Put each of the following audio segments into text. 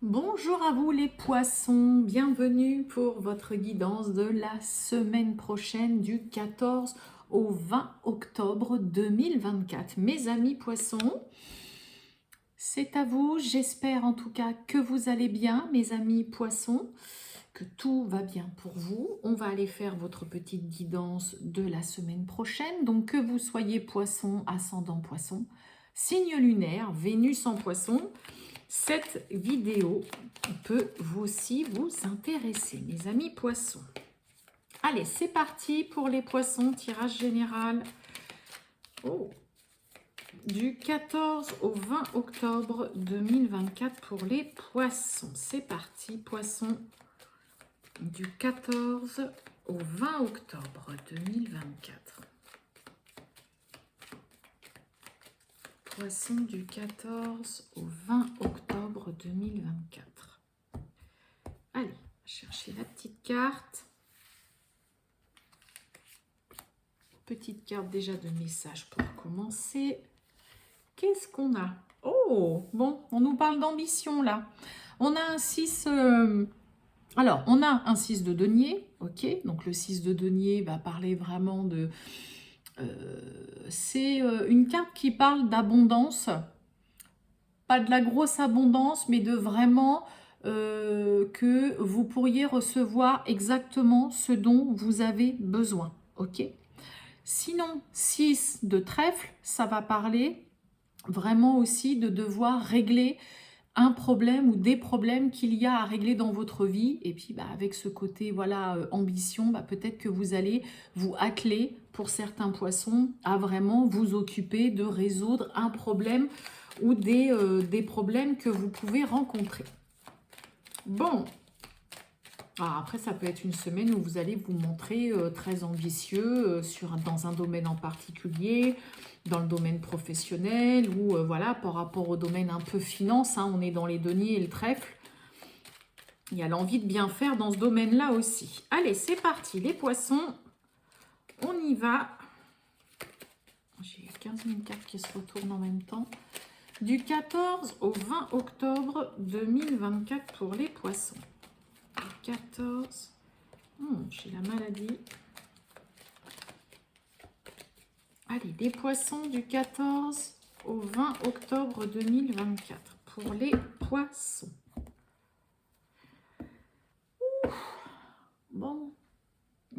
Bonjour à vous les poissons, bienvenue pour votre guidance de la semaine prochaine du 14 au 20 octobre 2024. Mes amis poissons, c'est à vous, j'espère en tout cas que vous allez bien mes amis poissons, que tout va bien pour vous. On va aller faire votre petite guidance de la semaine prochaine, donc que vous soyez poisson, ascendant poisson, signe lunaire, Vénus en poisson. Cette vidéo peut vous aussi vous intéresser, mes amis poissons. Allez, c'est parti pour les poissons, tirage général du 14 au 20 octobre 2024 pour les poissons. C'est parti, poissons, du 14 au 20 octobre 2024. Poisson du 14 au 20 octobre 2024. Allez, on va chercher la petite carte. Petite carte déjà de message pour commencer. Qu'est-ce qu'on a? Oh, bon, on nous parle d'ambition là. On a un 6... Alors, on a un 6 de denier, ok. Donc le 6 de denier va parler vraiment de... c'est une carte qui parle d'abondance, pas de la grosse abondance, mais de vraiment que vous pourriez recevoir exactement ce dont vous avez besoin, ok. Sinon, 6 de trèfle, ça va parler vraiment aussi de devoir régler un problème ou des problèmes qu'il y a à régler dans votre vie. Et puis avec ce côté voilà ambition, peut-être que vous allez vous atteler pour certains poissons à vraiment vous occuper de résoudre un problème ou des problèmes que vous pouvez rencontrer. Bon, alors après ça peut être une semaine où vous allez vous montrer très ambitieux dans un domaine en particulier, dans le domaine professionnel ou voilà, par rapport au domaine un peu finance, on est dans les deniers et le trèfle. Il y a l'envie de bien faire dans ce domaine-là aussi. Allez, c'est parti, les poissons, on y va. J'ai 15 000 cartes qui se retournent en même temps. Du 14 au 20 octobre 2024 pour les poissons. 14, j'ai la maladie. Allez, les poissons du 14 au 20 octobre 2024 pour les poissons. Bon,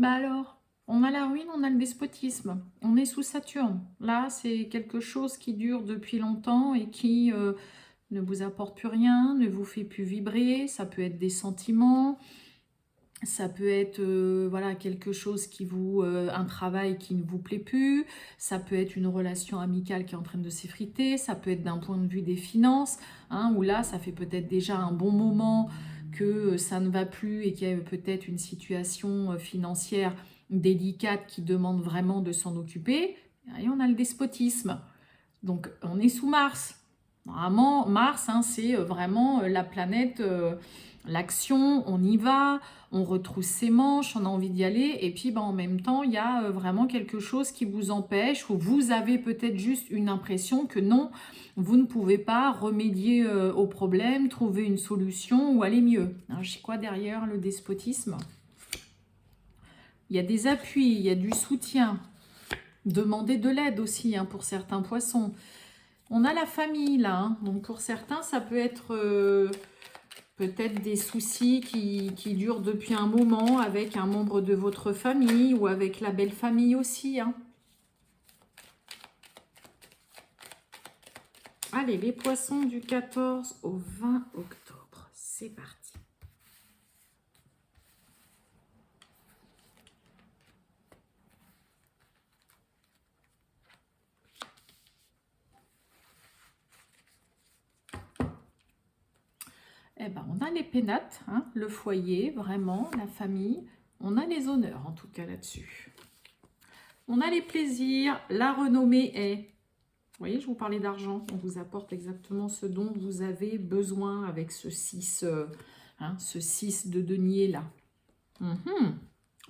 alors, on a la ruine, on a le despotisme, on est sous Saturne. Là, c'est quelque chose qui dure depuis longtemps et qui ne vous apporte plus rien, ne vous fait plus vibrer. Ça peut être des sentiments, ça peut être voilà, quelque chose qui vous... un travail qui ne vous plaît plus, ça peut être une relation amicale qui est en train de s'effriter, ça peut être d'un point de vue des finances, où là, ça fait peut-être déjà un bon moment que ça ne va plus et qu'il y a peut-être une situation financière délicate qui demande vraiment de s'en occuper. Et on a le despotisme. Donc, on est sous Mars. Normalement, Mars, c'est vraiment la planète, l'action, on y va, on retrousse ses manches, on a envie d'y aller. Et puis, en même temps, il y a vraiment quelque chose qui vous empêche ou vous avez peut-être juste une impression que non, vous ne pouvez pas remédier au problème, trouver une solution ou aller mieux. Je sais quoi derrière le despotisme? Il y a des appuis, il y a du soutien. Demandez de l'aide aussi pour certains poissons. On a la famille là, donc pour certains ça peut être peut-être des soucis qui durent depuis un moment avec un membre de votre famille ou avec la belle famille aussi. Allez, les poissons du 14 au 20 octobre, c'est parti. On a les pénates, le foyer, vraiment, la famille. On a les honneurs, en tout cas, là-dessus. On a les plaisirs, la renommée est... Vous voyez, je vous parlais d'argent. On vous apporte exactement ce dont vous avez besoin avec ce 6, ce 6 de denier, là.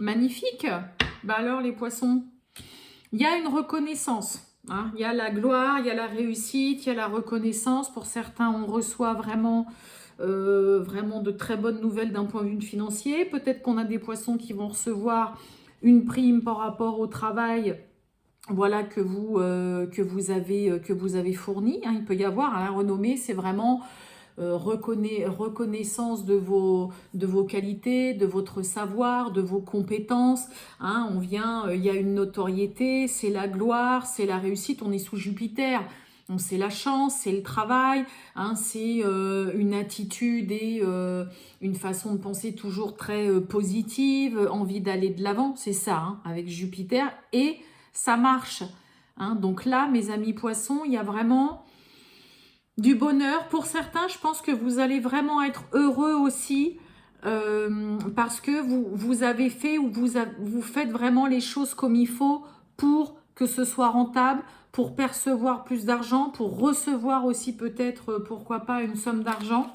Magnifique. Alors, les poissons, il y a une reconnaissance. Il y a la gloire, il y a la réussite, il y a la reconnaissance. Pour certains, on reçoit vraiment... vraiment de très bonnes nouvelles d'un point de vue financier. Peut-être qu'on a des poissons qui vont recevoir une prime par rapport au travail, voilà, que vous avez fourni, hein. Il peut y avoir, hein, la renommée, c'est vraiment reconnaissance de vos qualités, de votre savoir, de vos compétences, hein. Il y a une notoriété, c'est la gloire, c'est la réussite, on est sous Jupiter. Donc c'est la chance, c'est le travail, hein, c'est une attitude et une façon de penser toujours très positive, envie d'aller de l'avant, c'est ça, hein, avec Jupiter, et ça marche, hein. Donc là, mes amis poissons, il y a vraiment du bonheur. Pour certains, je pense que vous allez vraiment être heureux aussi, parce que vous avez fait ou vous faites vraiment les choses comme il faut pour que ce soit rentable, pour percevoir plus d'argent, pour recevoir aussi peut-être, pourquoi pas, une somme d'argent.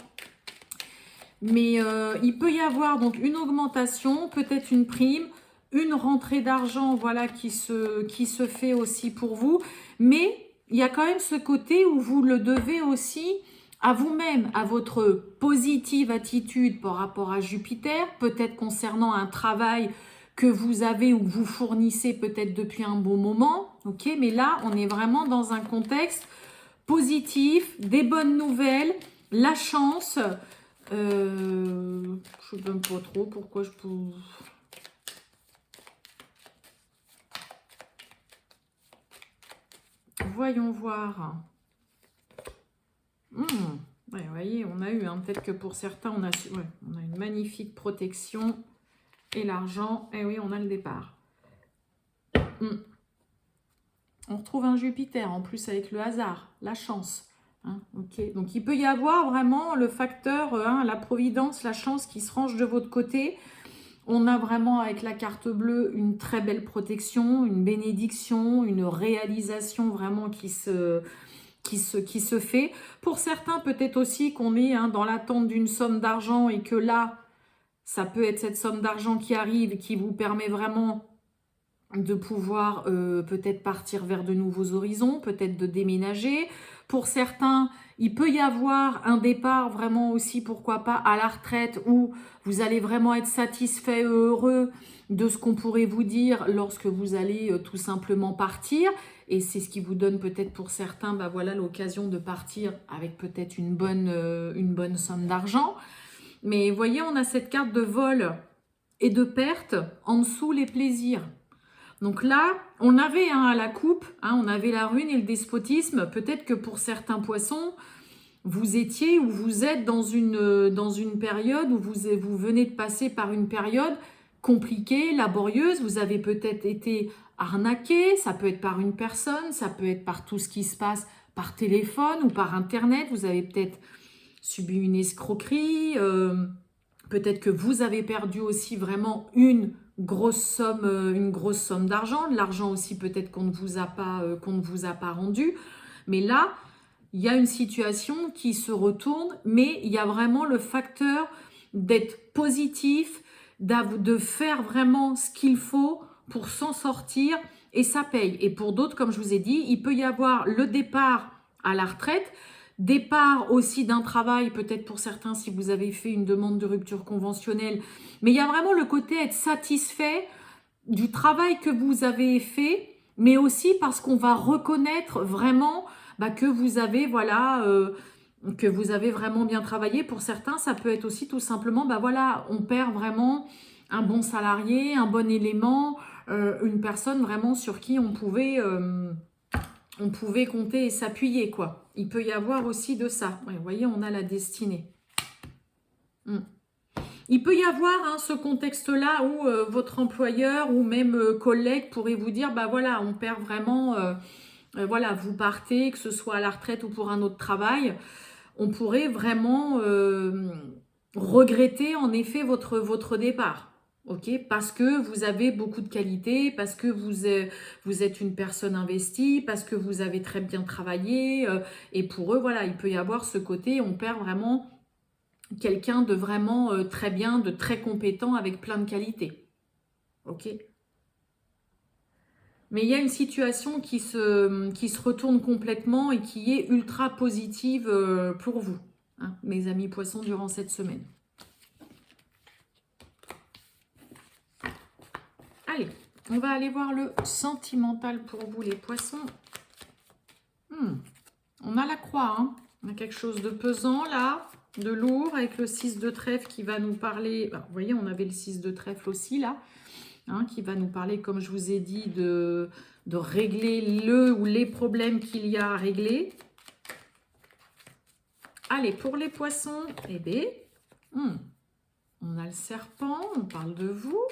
Mais il peut y avoir donc une augmentation, peut-être une prime, une rentrée d'argent, voilà, qui se fait aussi pour vous. Mais il y a quand même ce côté où vous le devez aussi à vous-même, à votre positive attitude par rapport à Jupiter, peut-être concernant un travail que vous avez ou que vous fournissez peut-être depuis un bon moment. Ok, mais là, on est vraiment dans un contexte positif, des bonnes nouvelles, la chance. Je ne sais même pas trop pourquoi je peux... Voyons voir. Ouais, vous voyez, on a eu, hein, peut-être que pour certains, on a une magnifique protection. Et l'argent, et oui, on a le départ. On retrouve un Jupiter, en plus avec le hasard, la chance. Hein, ok. Donc il peut y avoir vraiment le facteur, hein, la providence, la chance qui se range de votre côté. On a vraiment avec la carte bleue une très belle protection, une bénédiction, une réalisation vraiment qui se fait. Pour certains, peut-être aussi qu'on est, hein, dans l'attente d'une somme d'argent et que là, ça peut être cette somme d'argent qui arrive et qui vous permet vraiment de pouvoir peut-être partir vers de nouveaux horizons, peut-être de déménager. Pour certains, il peut y avoir un départ vraiment aussi, pourquoi pas, à la retraite où vous allez vraiment être satisfait, heureux de ce qu'on pourrait vous dire lorsque vous allez tout simplement partir. Et c'est ce qui vous donne peut-être pour certains, bah voilà, l'occasion de partir avec peut-être une bonne somme d'argent. Mais vous voyez, on a cette carte de vol et de perte, en dessous les plaisirs. Donc là, on avait, hein, à la coupe, hein, on avait la ruine et le despotisme. Peut-être que pour certains poissons, vous étiez ou vous êtes dans une période où vous venez de passer par une période compliquée, laborieuse. Vous avez peut-être été arnaqué, ça peut être par une personne, ça peut être par tout ce qui se passe par téléphone ou par Internet. Vous avez peut-être subi une escroquerie, peut-être que vous avez perdu aussi vraiment une grosse somme d'argent, de l'argent aussi peut-être qu'on ne vous a pas rendu. Mais là, il y a une situation qui se retourne, mais il y a vraiment le facteur d'être positif, de faire vraiment ce qu'il faut pour s'en sortir, et ça paye. Et pour d'autres, comme je vous ai dit, il peut y avoir le départ à la retraite, départ aussi d'un travail, peut-être pour certains si vous avez fait une demande de rupture conventionnelle, mais il y a vraiment le côté être satisfait du travail que vous avez fait, mais aussi parce qu'on va reconnaître vraiment, bah, que vous avez, voilà, que vous avez vraiment bien travaillé. Pour certains, ça peut être aussi tout simplement, bah voilà, on perd vraiment un bon salarié, un bon élément, une personne vraiment sur qui on pouvait compter et s'appuyer, quoi. Il peut y avoir aussi de ça. Ouais, vous voyez, on a la destinée. Il peut y avoir, hein, ce contexte-là où votre employeur ou même collègue pourrait vous dire, bah voilà, on perd vraiment, voilà, vous partez, que ce soit à la retraite ou pour un autre travail, on pourrait vraiment regretter en effet votre départ. Ok, parce que vous avez beaucoup de qualités, parce que vous êtes une personne investie, parce que vous avez très bien travaillé, et pour eux, voilà, il peut y avoir ce côté, on perd vraiment quelqu'un de vraiment très bien, de très compétent, avec plein de qualités. Ok. Mais il y a une situation qui se retourne complètement et qui est ultra positive pour vous. hein, mes amis poissons, durant cette semaine. Allez, on va aller voir le sentimental pour vous, les poissons. On a la croix, hein. On a quelque chose de pesant là, de lourd, avec le 6 de trèfle qui va nous parler. Vous voyez, on avait le 6 de trèfle aussi là, hein, qui va nous parler, comme je vous ai dit, de régler le ou les problèmes qu'il y a à régler. Allez, pour les poissons, eh bien, on a le serpent, on parle de vous.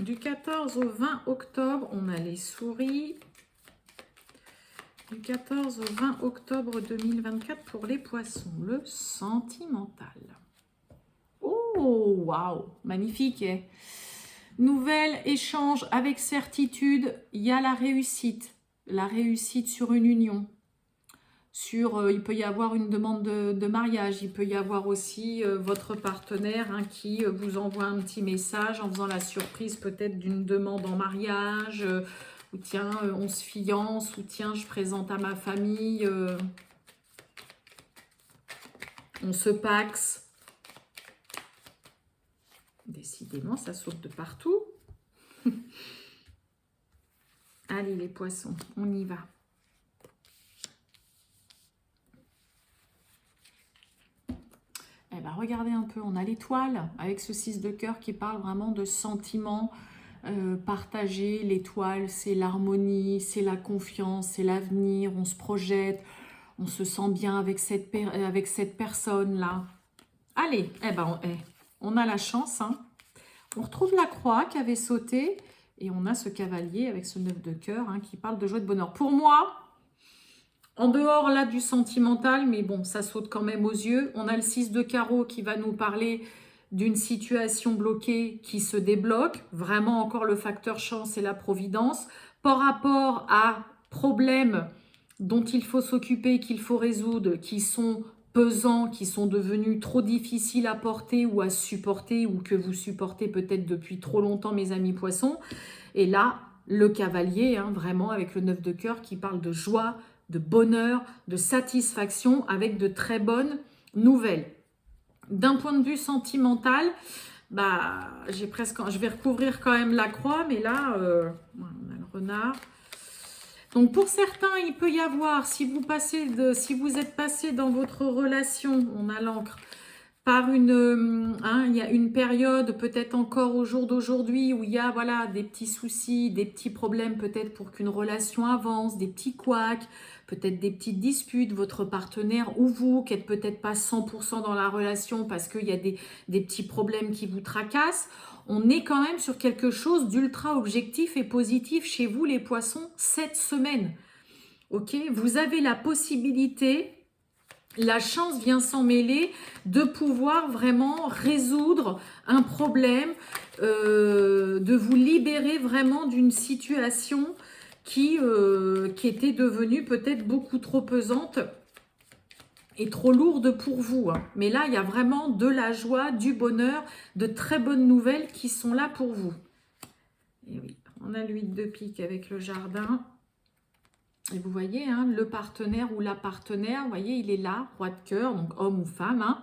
Du 14 au 20 octobre, on a les souris. Du 14 au 20 octobre 2024 pour les poissons, le sentimental. Oh, waouh, magnifique. Hein. Nouvel échange avec certitude, il y a la réussite sur une union. Il peut y avoir une demande de mariage, il peut y avoir aussi votre partenaire hein, qui vous envoie un petit message en faisant la surprise peut-être d'une demande en mariage, ou tiens, on se fiance, ou tiens, je présente à ma famille, on se paxe. Décidément, ça saute de partout. Allez les poissons, on y va. Eh ben, regardez un peu, on a l'étoile avec ce 6 de cœur qui parle vraiment de sentiments partagés. L'étoile, c'est l'harmonie, c'est la confiance, c'est l'avenir, on se projette, on se sent bien avec cette personne-là. Allez, eh ben, on a la chance. Hein. On retrouve la croix qui avait sauté et on a ce cavalier avec ce 9 de cœur hein, qui parle de joie et de bonheur. Pour moi, en dehors là du sentimental, mais bon, ça saute quand même aux yeux. On a le 6 de carreau qui va nous parler d'une situation bloquée qui se débloque. Vraiment encore le facteur chance et la providence. Par rapport à problèmes dont il faut s'occuper, qu'il faut résoudre, qui sont pesants, qui sont devenus trop difficiles à porter ou à supporter, ou que vous supportez peut-être depuis trop longtemps, mes amis poissons. Et là, le cavalier, hein, vraiment avec le 9 de cœur qui parle de joie, de bonheur, de satisfaction, avec de très bonnes nouvelles. D'un point de vue sentimental, je vais recouvrir quand même la croix, mais là, on a le renard. Donc pour certains, il peut y avoir, si vous êtes passé dans votre relation, on a l'encre, par il y a une période, peut-être encore au jour d'aujourd'hui, où il y a voilà, des petits soucis, des petits problèmes peut-être pour qu'une relation avance, des petits couacs, peut-être des petites disputes, votre partenaire ou vous, qui n'êtes peut-être pas 100% dans la relation parce qu'il y a des petits problèmes qui vous tracassent. On est quand même sur quelque chose d'ultra objectif et positif chez vous, les poissons, cette semaine. Ok, vous avez la possibilité... La chance vient s'en mêler de pouvoir vraiment résoudre un problème, de vous libérer vraiment d'une situation qui était devenue peut-être beaucoup trop pesante et trop lourde pour vous. Hein. Mais là, il y a vraiment de la joie, du bonheur, de très bonnes nouvelles qui sont là pour vous. Et oui, on a l'huile de pique avec le jardin. Et vous voyez, hein, le partenaire ou la partenaire, vous voyez, il est là, roi de cœur, donc homme ou femme. Hein.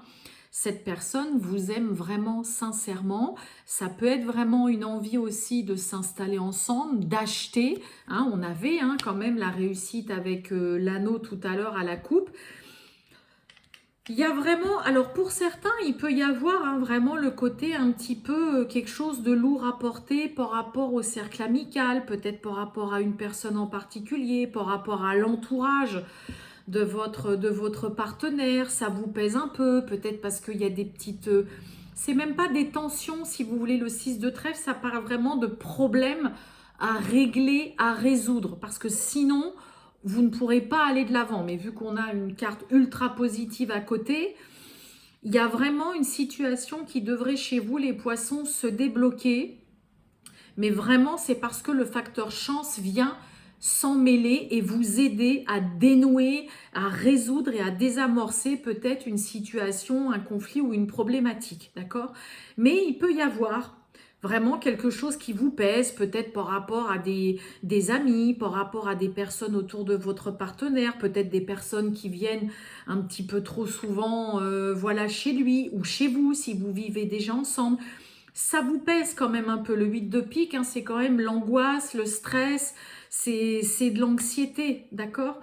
Cette personne vous aime vraiment sincèrement. Ça peut être vraiment une envie aussi de s'installer ensemble, d'acheter. Hein. On avait hein, quand même la réussite avec l'anneau tout à l'heure à la coupe. Il y a vraiment, alors pour certains, il peut y avoir hein, vraiment le côté un petit peu quelque chose de lourd à porter par rapport au cercle amical, peut-être par rapport à une personne en particulier, par rapport à l'entourage de votre partenaire. Ça vous pèse un peu, peut-être parce qu'il y a des petites... c'est même pas des tensions, si vous voulez, le 6 de trèfle, ça parle vraiment de problèmes à régler, à résoudre. Parce que sinon... vous ne pourrez pas aller de l'avant, mais vu qu'on a une carte ultra positive à côté, il y a vraiment une situation qui devrait chez vous, les poissons, se débloquer. Mais vraiment, c'est parce que le facteur chance vient s'en mêler et vous aider à dénouer, à résoudre et à désamorcer peut-être une situation, un conflit ou une problématique, d'accord? Mais il peut y avoir Vraiment quelque chose qui vous pèse, peut-être par rapport à des amis, par rapport à des personnes autour de votre partenaire, peut-être des personnes qui viennent un petit peu trop souvent voilà, chez lui ou chez vous, si vous vivez déjà ensemble. Ça vous pèse quand même un peu. Le 8 de pique, hein, c'est quand même l'angoisse, le stress, c'est de l'anxiété, d'accord?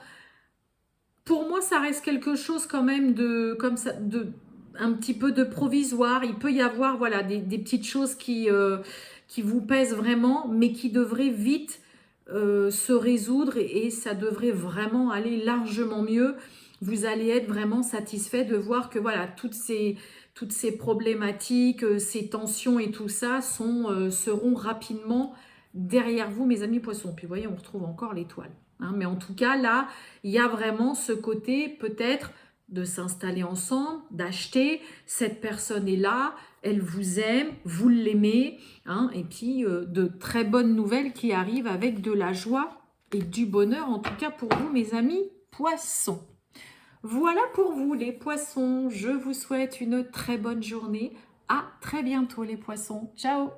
Pour moi, ça reste quelque chose quand même de, comme ça, de, un petit peu de provisoire. Il peut y avoir voilà, des petites choses qui vous pèsent vraiment, mais qui devraient vite se résoudre et ça devrait vraiment aller largement mieux. Vous allez être vraiment satisfait de voir que voilà, toutes ces problématiques, ces tensions et tout ça seront rapidement derrière vous, mes amis poissons. Puis vous voyez, on retrouve encore l'étoile. Hein, mais en tout cas, là, il y a vraiment ce côté peut-être de s'installer ensemble, d'acheter. Cette personne est là, elle vous aime, vous l'aimez. Hein, et puis, de très bonnes nouvelles qui arrivent avec de la joie et du bonheur, en tout cas pour vous, mes amis poissons. Voilà pour vous, les poissons. Je vous souhaite une très bonne journée. À très bientôt, les poissons. Ciao!